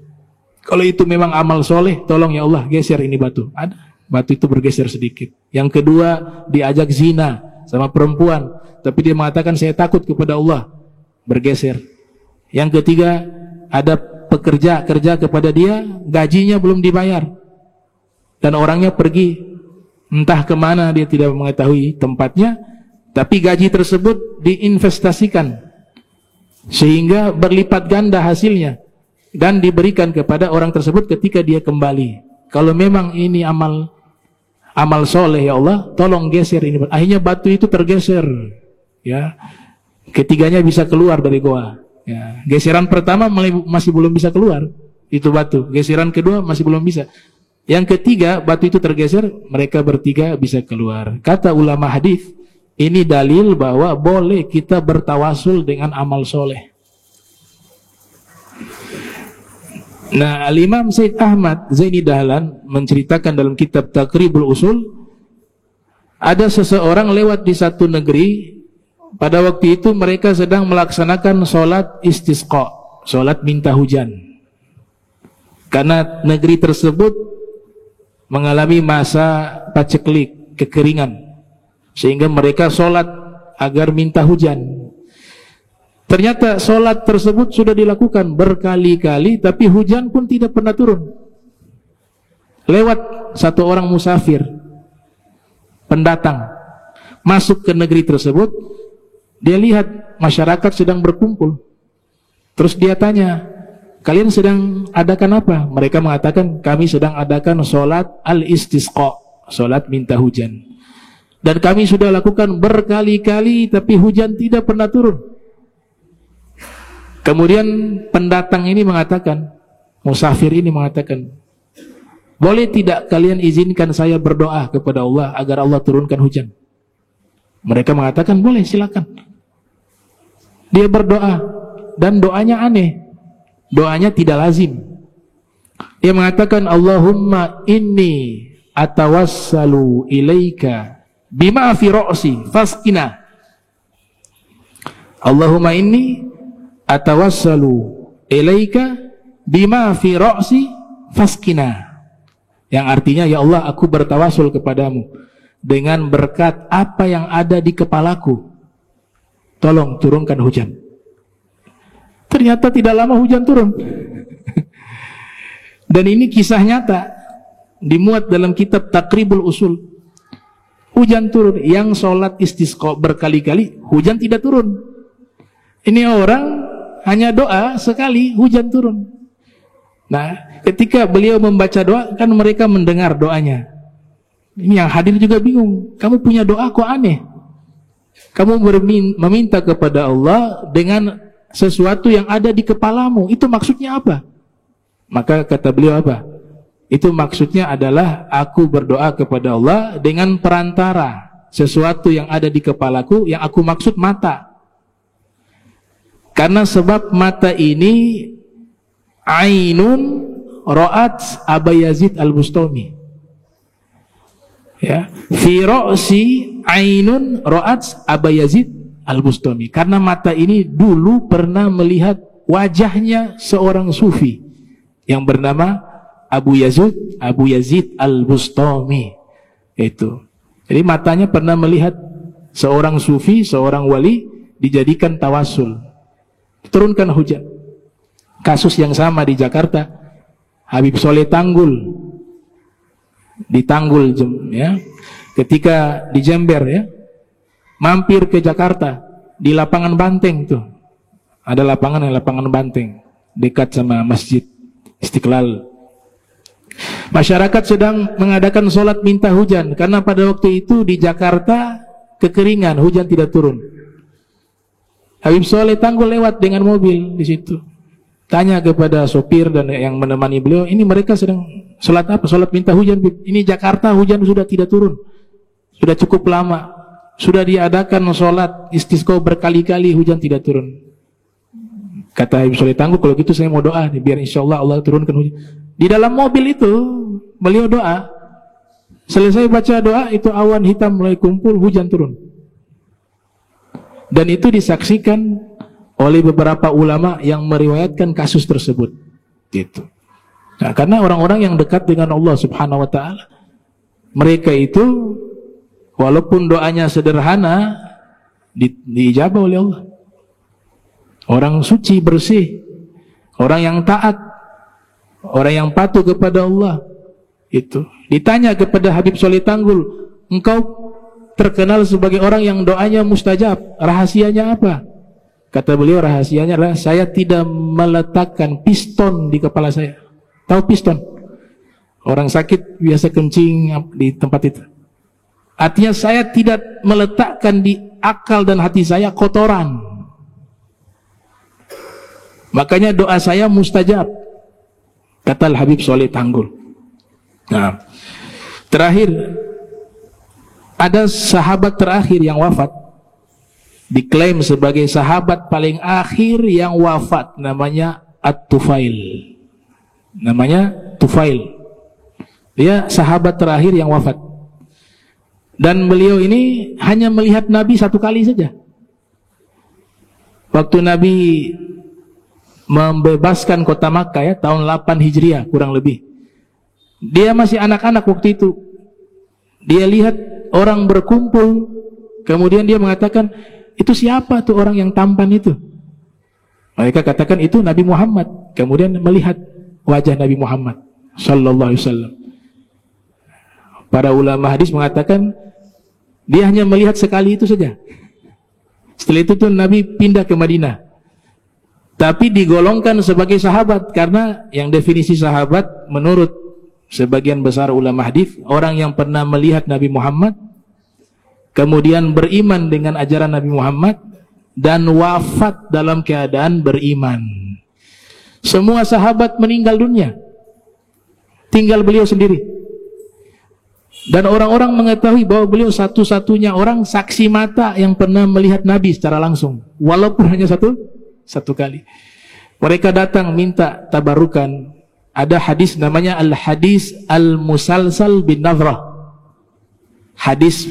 Kalau itu memang amal soleh, tolong ya Allah geser ini batu. Ada batu itu bergeser sedikit. Yang kedua diajak zina sama perempuan, tapi dia mengatakan saya takut kepada Allah, bergeser. Yang ketiga ada pekerja kerja kepada dia, gajinya belum dibayar dan orangnya pergi entah kemana, dia tidak mengetahui tempatnya, tapi gaji tersebut diinvestasikan sehingga berlipat ganda hasilnya dan diberikan kepada orang tersebut ketika dia kembali. Kalau memang ini amal soleh ya Allah, tolong geser ini. Akhirnya batu itu tergeser ya, ketiganya bisa keluar dari goa ya. Geseran pertama masih belum bisa keluar itu batu, geseran kedua masih belum bisa, yang ketiga batu itu tergeser, mereka bertiga bisa keluar. Kata ulama hadis, ini dalil bahwa boleh kita bertawasul dengan amal soleh. Nah, Al-Imam Said Ahmad Zaini Dahlan menceritakan dalam kitab Taqribul Usul, ada seseorang lewat di satu negeri. Pada waktu itu mereka sedang melaksanakan sholat istisqa, sholat minta hujan. Karena negeri tersebut mengalami masa paceklik, kekeringan, sehingga mereka sholat agar minta hujan. Ternyata sholat tersebut sudah dilakukan berkali-kali, tapi hujan pun tidak pernah turun. Lewat satu orang musafir, pendatang, masuk ke negeri tersebut. Dia lihat masyarakat sedang berkumpul. Terus dia tanya, kalian sedang adakan apa? Mereka mengatakan, kami sedang adakan sholat al-istisqa, sholat minta hujan. Dan kami sudah lakukan berkali-kali, tapi hujan tidak pernah turun. Kemudian pendatang ini mengatakan, musafir ini mengatakan, boleh tidak kalian izinkan saya berdoa kepada Allah agar Allah turunkan hujan? Mereka mengatakan, boleh, silakan. Dia berdoa, dan doanya aneh. Doanya tidak lazim. Dia mengatakan, Allahumma inni atawassalu ilaika bima fi ra'si fasqina. Allahumma inni atawassalu ilaika bima fi ra'si fasqina. Yang artinya, ya Allah, aku bertawasul kepadamu dengan berkat apa yang ada di kepalaku, tolong turunkan hujan. Ternyata tidak lama hujan turun. Dan ini kisah nyata, dimuat dalam kitab Taqribul Usul. Hujan turun, yang sholat istisqa berkali-kali, hujan tidak turun. Ini orang hanya doa sekali, hujan turun. Nah, ketika beliau membaca doa, kan mereka mendengar doanya. Ini yang hadir juga bingung, kamu punya doa kok aneh. Kamu meminta kepada Allah dengan sesuatu yang ada di kepalamu, itu maksudnya apa? Maka kata beliau apa? Itu maksudnya adalah aku berdoa kepada Allah dengan perantara sesuatu yang ada di kepalaku, yang aku maksud mata. Karena sebab mata ini ainun ra'at Aba Yazid Al-Bustami. Ya, fi ra'si ainun ra'at Aba Yazid Al-Bustami. Karena mata ini dulu pernah melihat wajahnya seorang sufi yang bernama Abu Yazid Al-Bustami. Itu. Jadi matanya pernah melihat seorang sufi, seorang wali dijadikan tawasul. Turunkan hujan. Kasus yang sama di Jakarta, Habib Soleh Tanggul di Tanggul ya. Ketika di Jember ya, mampir ke Jakarta di lapangan Banteng tuh. Ada lapangan Banteng dekat sama Masjid Istiqlal. Masyarakat sedang mengadakan sholat minta hujan karena pada waktu itu di Jakarta kekeringan, hujan tidak turun. Habib Soleh Tanggul lewat dengan mobil di situ. Tanya kepada sopir dan yang menemani beliau, ini mereka sedang sholat apa? Sholat minta hujan. Ini Jakarta hujan sudah tidak turun. Sudah cukup lama. Sudah diadakan sholat istisqa berkali-kali, hujan tidak turun. Kata Habib Soleh Tanggul, kalau gitu saya mau doa nih, biar insya Allah turunkan hujan. Di dalam mobil itu beliau doa. Selesai baca doa, itu awan hitam mulai kumpul, hujan turun. Dan itu disaksikan oleh beberapa ulama yang meriwayatkan kasus tersebut. Gitu. Nah, karena orang-orang yang dekat dengan Allah Subhanahu wa taala, mereka itu walaupun doanya sederhana diijabah oleh Allah. Orang suci, bersih, orang yang taat, orang yang patuh kepada Allah. Itu ditanya kepada Habib Soleh Tanggul, engkau terkenal sebagai orang yang doanya mustajab, rahasianya apa? Kata beliau, rahasianya adalah saya tidak meletakkan piston di kepala saya. Tahu piston? Orang sakit biasa kencing di tempat itu. Artinya saya tidak meletakkan di akal dan hati saya kotoran. Makanya doa saya mustajab, kata Habib Soleh Tanggul. Nah, terakhir ada sahabat terakhir yang wafat, diklaim sebagai sahabat paling akhir yang wafat, namanya At-Tufail. Namanya Tufail. Dia sahabat terakhir yang wafat. Dan beliau ini hanya melihat Nabi satu kali saja. Waktu Nabi membebaskan kota Makkah ya, tahun 8 Hijriah kurang lebih. Dia masih anak-anak waktu itu. Dia lihat orang berkumpul, kemudian dia mengatakan, itu siapa tuh orang yang tampan itu? Mereka katakan itu Nabi Muhammad. Kemudian melihat wajah Nabi Muhammad sallallahu alaihi wasallam. Para ulama hadis mengatakan dia hanya melihat sekali itu saja. Setelah itu tuh Nabi pindah ke Madinah. Tapi digolongkan sebagai sahabat karena yang definisi sahabat menurut sebagian besar ulama hadis, orang yang pernah melihat Nabi Muhammad, kemudian beriman dengan ajaran Nabi Muhammad, dan wafat dalam keadaan beriman. Semua sahabat meninggal dunia, tinggal beliau sendiri. Dan orang-orang mengetahui bahwa beliau satu-satunya orang saksi mata yang pernah melihat Nabi secara langsung, walaupun hanya satu kali. Mereka datang minta tabarukan. Ada hadis namanya al-hadis al-musalsal bin nazrah. Hadis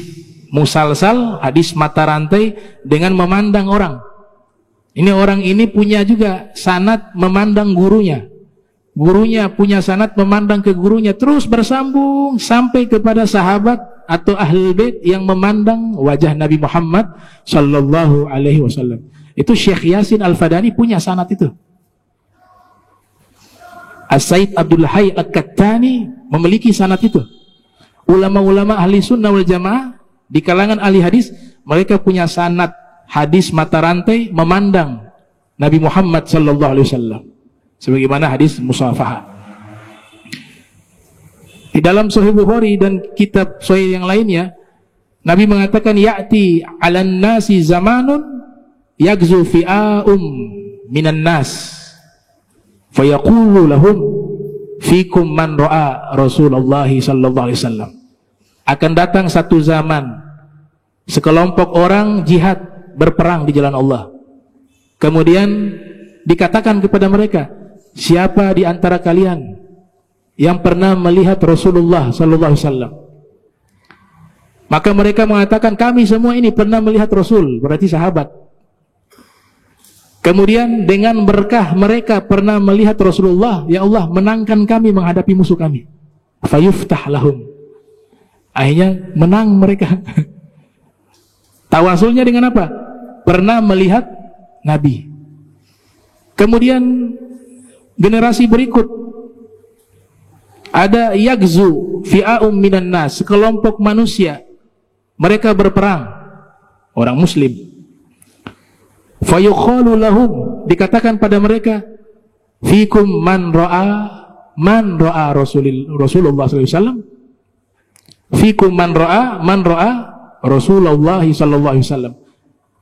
musalsal, hadis mata rantai dengan memandang orang. Ini orang ini punya juga sanad memandang gurunya. Gurunya punya sanad memandang ke gurunya, terus bersambung sampai kepada sahabat atau ahlul bait yang memandang wajah Nabi Muhammad sallallahu alaihi wasallam. Itu Syekh Yasin Al-Fadani punya sanad itu. As-Said Abdul Hayy Al-Kattani memiliki sanad itu. Ulama-ulama ahli sunnah wal jamaah di kalangan ahli hadis, mereka punya sanad hadis mata rantai memandang Nabi Muhammad sallallahu alaihi wasallam. Sebagaimana hadis musafahah. Di dalam Sahih Bukhari dan kitab sahih yang lainnya, Nabi mengatakan ya'ti 'alan nasi zamanun yagzu fi'a'um minan nas fayaqulu lahum fikum man ra'a Rasulullah sallallahu alaihi wasallam. Akan datang satu zaman sekelompok orang jihad berperang di jalan Allah. Kemudian dikatakan kepada mereka, siapa di antara kalian yang pernah melihat Rasulullah sallallahu alaihi wasallam? Maka mereka mengatakan, kami semua ini pernah melihat Rasul, berarti sahabat. Kemudian dengan berkah mereka pernah melihat Rasulullah, ya Allah menangkan kami menghadapi musuh kami. Fayuftah lahum. Akhirnya menang mereka. Tawasulnya dengan apa? Pernah melihat Nabi. Kemudian generasi berikut ada yagzu fi'a'um minan nas, sekelompok manusia mereka berperang. orang muslim. Fayuqalu lahum, dikatakan pada mereka, fikum man ra'a Rasulullah sallallahu alaihi wasallam. Fikum man ra'a Rasulullah sallallahu alaihi wasallam.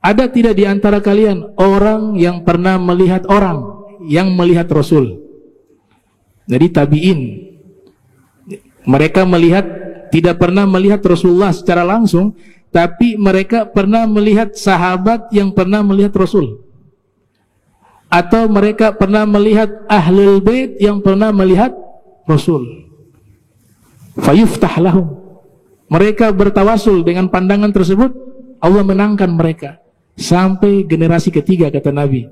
Ada tidak di antara kalian orang yang pernah melihat orang yang melihat Rasul? Jadi tabi'in, mereka melihat, tidak pernah melihat Rasulullah secara langsung, tapi mereka pernah melihat sahabat yang pernah melihat Rasul, atau mereka pernah melihat ahlul bait yang pernah melihat Rasul. Fayuftah lahum, mereka bertawasul dengan pandangan tersebut, Allah menangkan mereka sampai generasi ketiga. Kata Nabi,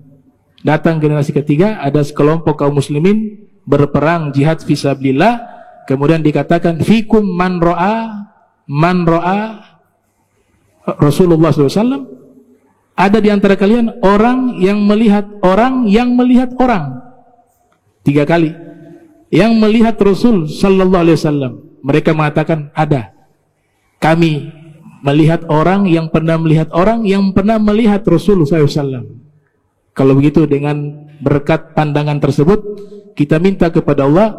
datang generasi ketiga, ada sekelompok kaum muslimin berperang jihad fisabilillah, kemudian dikatakan fikum man ra'a Rasulullah SAW. Ada di antara kalian orang yang melihat orang yang melihat orang. 3 kali yang melihat Rasul sallallahu alaihi wasallam. Mereka mengatakan, ada, kami melihat orang yang pernah melihat orang yang pernah melihat Rasul sallallahu alaihi wasallam. Kalau begitu, dengan berkat pandangan tersebut, kita minta kepada Allah,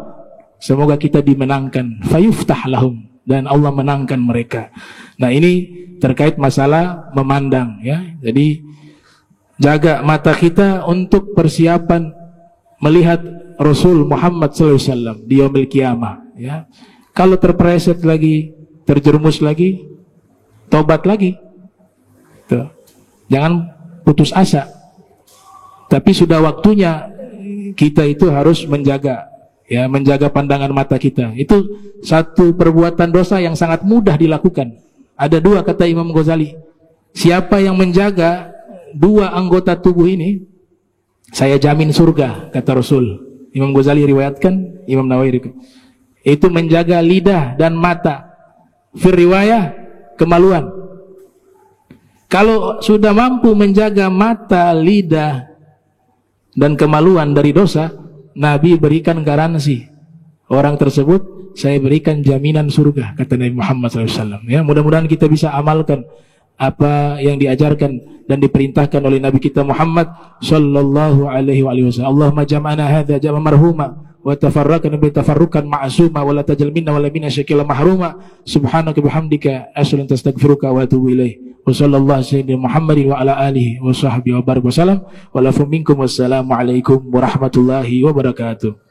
semoga kita dimenangkan. Fayuftah lahum, dan Allah menangkan mereka. Nah, ini terkait masalah memandang, ya. Jadi jaga mata kita untuk persiapan melihat Rasul Muhammad SAW di yaumil qiyamah, ya. Kalau terpreset lagi, terjerumus lagi, tobat lagi. Tuh. Jangan putus asa. Tapi sudah waktunya kita itu harus menjaga, ya, menjaga pandangan mata kita. Itu satu perbuatan dosa yang sangat mudah dilakukan. Ada 2, kata Imam Ghazali, siapa yang menjaga 2 anggota tubuh ini, saya jamin surga, kata Rasul. Imam Ghazali riwayatkan, Imam Nawawi itu menjaga lidah dan mata. Fir riwayah, kemaluan. Kalau sudah mampu menjaga mata, lidah dan kemaluan dari dosa, Nabi berikan garansi, orang tersebut saya berikan jaminan surga, kata Nabi Muhammad SAW. Ya, mudah-mudahan kita bisa amalkan apa yang diajarkan dan diperintahkan oleh Nabi kita Muhammad sallallahu alaihi wasallam. Allahumma jam'ana hadza jam'an marhuma wa tafarraqna bi tafarruqan ma'suma wa la tajal minna wa la minna syakila mahruma. Subhanaka bihamdika asyhadu an la ilaha illa anta astaghfiruka wa atubu ilaik. Wa sallallahu sayyidina Muhammadin wa ala alihi wa sahbihi wa barik wasallam. Wa lafu minkum wassalamu alaikum warahmatullahi wabarakatuh.